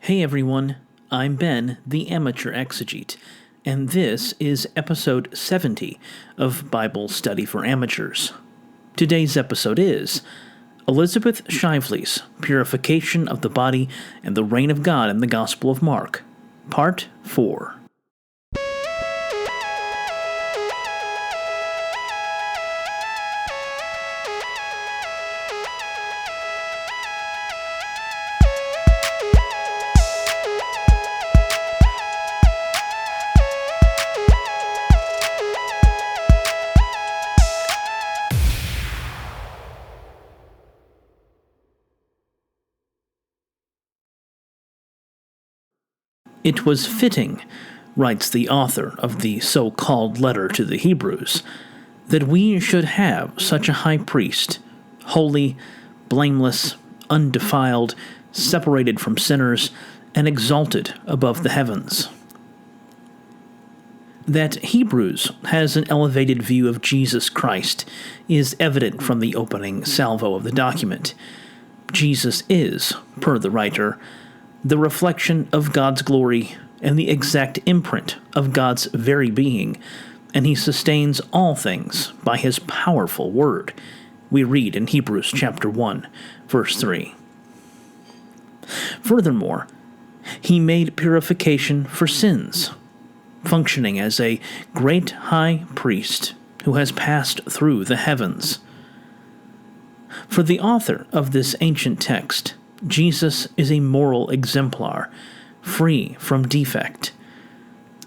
Hey everyone, I'm Ben, the amateur exegete, and this is episode 70 of Bible Study for Amateurs. Today's episode is Elizabeth Shively's Purification of the Body and the Reign of God in the Gospel of Mark, Part 4. It was fitting, writes the author of the so-called letter to the Hebrews, that we should have such a high priest, holy, blameless, undefiled, separated from sinners, and exalted above the heavens. That Hebrews has an elevated view of Jesus Christ is evident from the opening salvo of the document. Jesus is, per the writer, the reflection of God's glory and the exact imprint of God's very being, and he sustains all things by his powerful word, we read in Hebrews chapter 1, verse 3. Furthermore, he made purification for sins, functioning as a great high priest who has passed through the heavens. For the author of this ancient text, Jesus is a moral exemplar, free from defect.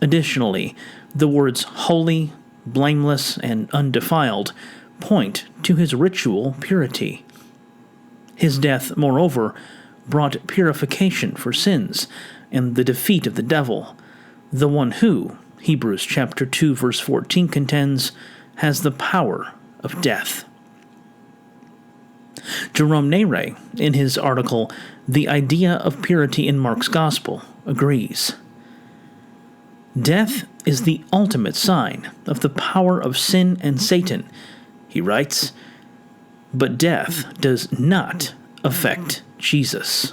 Additionally, the words holy, blameless, and undefiled point to his ritual purity. His death, moreover, brought purification for sins and the defeat of the devil, the one who, Hebrews chapter 2 verse 14 contends, has the power of death. Jerome Nere, in his article, The Idea of Purity in Mark's Gospel, agrees. Death is the ultimate sign of the power of sin and Satan, he writes, but death does not affect Jesus.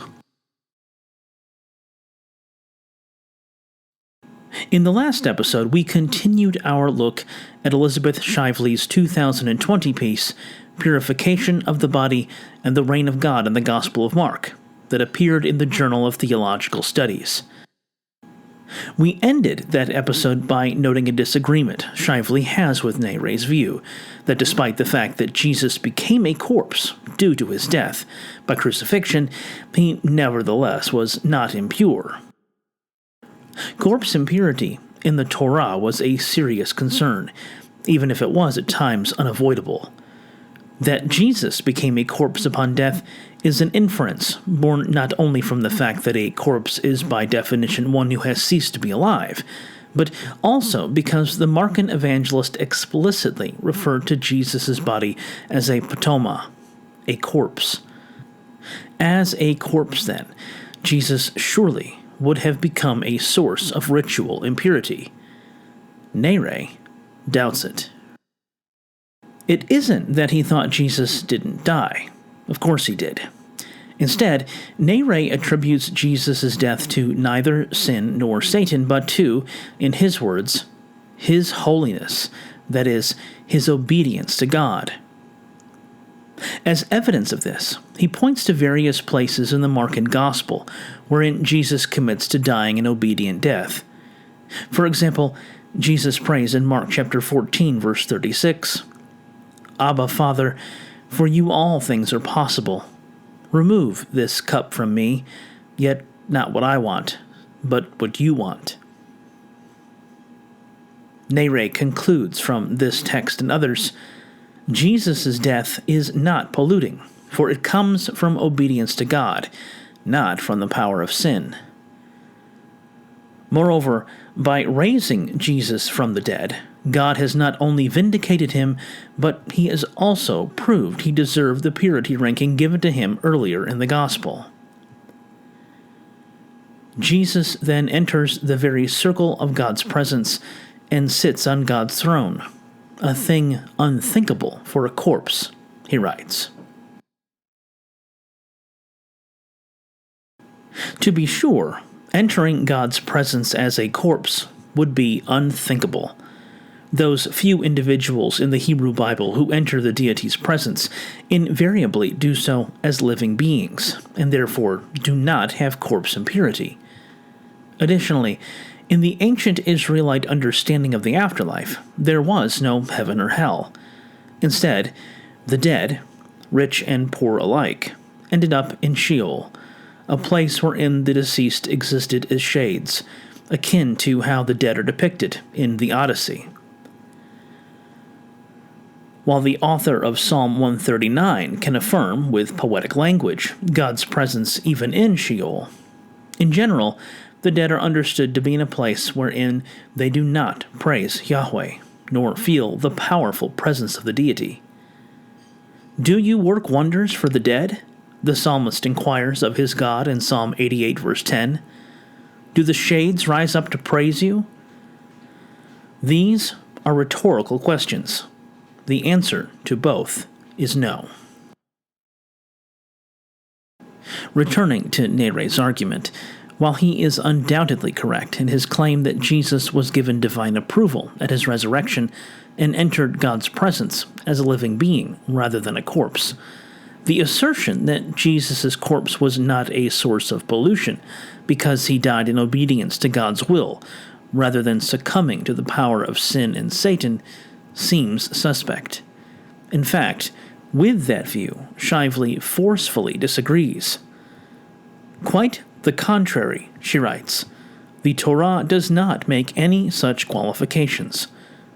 In the last episode, we continued our look at Elizabeth Shively's 2020 piece, Purification of the Body and the Reign of God in the Gospel of Mark, that appeared in the Journal of Theological Studies. We ended that episode by noting a disagreement Shively has with Nere's view, that despite the fact that Jesus became a corpse due to his death by crucifixion, he nevertheless was not impure. Corpse impurity in the Torah was a serious concern, even if it was at times unavoidable. That Jesus became a corpse upon death is an inference born not only from the fact that a corpse is by definition one who has ceased to be alive, but also because the Markan evangelist explicitly referred to Jesus' body as a patoma, a corpse. As a corpse, then, Jesus surely would have become a source of ritual impurity. Nere doubts it. It isn't that he thought Jesus didn't die. Of course he did. Instead, Nere attributes Jesus' death to neither sin nor Satan, but to, in his words, his holiness, that is, his obedience to God. As evidence of this, he points to various places in the Markan Gospel wherein Jesus commits to dying an obedient death. For example, Jesus prays in Mark chapter 14, verse 36, Abba, Father, for you all things are possible. Remove this cup from me, yet not what I want, but what you want. Nere concludes from this text and others, Jesus' death is not polluting, for it comes from obedience to God, not from the power of sin. Moreover, by raising Jesus from the dead, God has not only vindicated him, but he has also proved he deserved the purity ranking given to him earlier in the Gospel. Jesus then enters the very circle of God's presence and sits on God's throne, a thing unthinkable for a corpse, he writes. To be sure, entering God's presence as a corpse would be unthinkable. Those few individuals in the Hebrew Bible who enter the deity's presence invariably do so as living beings, and therefore do not have corpse impurity. Additionally, in the ancient Israelite understanding of the afterlife, there was no heaven or hell. Instead, the dead, rich and poor alike, ended up in Sheol, a place wherein the deceased existed as shades, akin to how the dead are depicted in the Odyssey. While the author of Psalm 139 can affirm, with poetic language, God's presence even in Sheol, in general, the dead are understood to be in a place wherein they do not praise Yahweh, nor feel the powerful presence of the deity. Do you work wonders for the dead? The psalmist inquires of his God in Psalm 88, verse 10. Do the shades rise up to praise you? These are rhetorical questions. The answer to both is no. Returning to Nere's argument, while he is undoubtedly correct in his claim that Jesus was given divine approval at his resurrection and entered God's presence as a living being rather than a corpse, the assertion that Jesus' corpse was not a source of pollution because he died in obedience to God's will rather than succumbing to the power of sin and Satan seems suspect. In fact, with that view, Shively forcefully disagrees. Quite the contrary, she writes. The Torah does not make any such qualifications.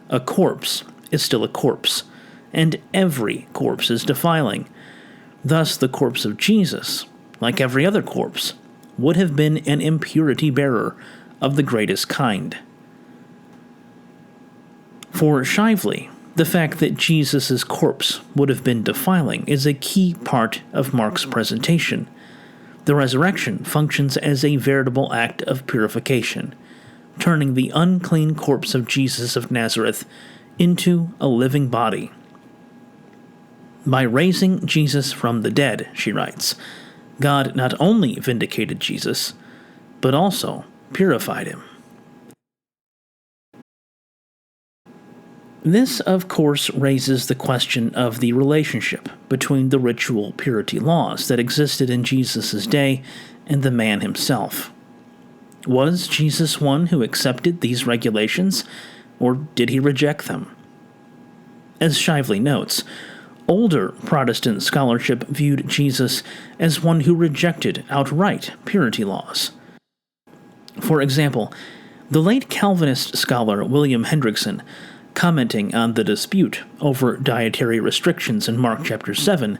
A corpse is still a corpse, and every corpse is defiling. Thus, the corpse of Jesus, like every other corpse, would have been an impurity bearer of the greatest kind. For Shively, the fact that Jesus' corpse would have been defiling is a key part of Mark's presentation. The resurrection functions as a veritable act of purification, turning the unclean corpse of Jesus of Nazareth into a living body. By raising Jesus from the dead, she writes, God not only vindicated Jesus, but also purified him. This, of course, raises the question of the relationship between the ritual purity laws that existed in Jesus' day and the man himself. Was Jesus one who accepted these regulations, or did he reject them? As Shively notes, older Protestant scholarship viewed Jesus as one who rejected outright purity laws. For example, the late Calvinist scholar William Hendrickson, commenting on the dispute over dietary restrictions in Mark chapter 7,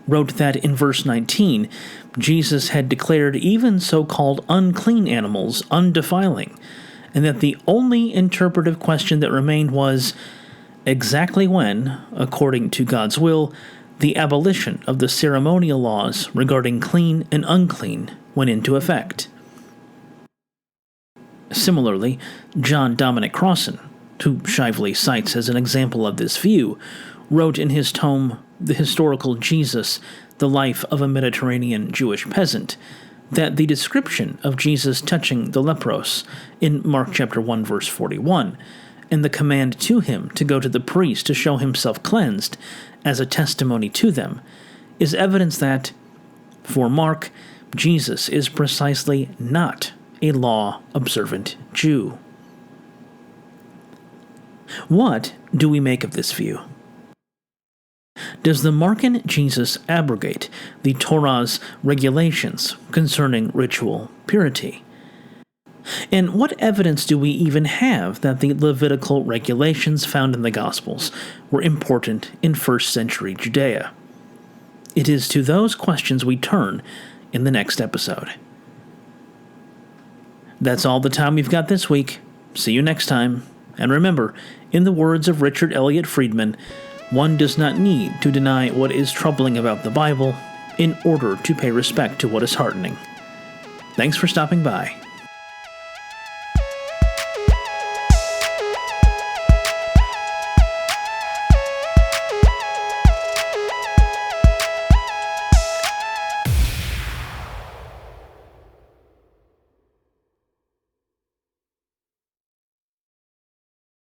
wrote that in verse 19, Jesus had declared even so-called unclean animals undefiling, and that the only interpretive question that remained was exactly when, according to God's will, the abolition of the ceremonial laws regarding clean and unclean went into effect. Similarly, John Dominic Crossan, who Shively cites as an example of this view, wrote in his tome The Historical Jesus, the Life of a Mediterranean Jewish Peasant, that the description of Jesus touching the lepros in Mark chapter 1 verse 41, and the command to him to go to the priest to show himself cleansed as a testimony to them, is evidence that, for Mark, Jesus is precisely not a law-observant Jew. What do we make of this view? Does the Markan Jesus abrogate the Torah's regulations concerning ritual purity? And what evidence do we even have that the Levitical regulations found in the Gospels were important in first century Judea? It is to those questions we turn in the next episode. That's all the time we've got this week. See you next time. And remember, in the words of Richard Elliott Friedman, one does not need to deny what is troubling about the Bible in order to pay respect to what is heartening. Thanks for stopping by.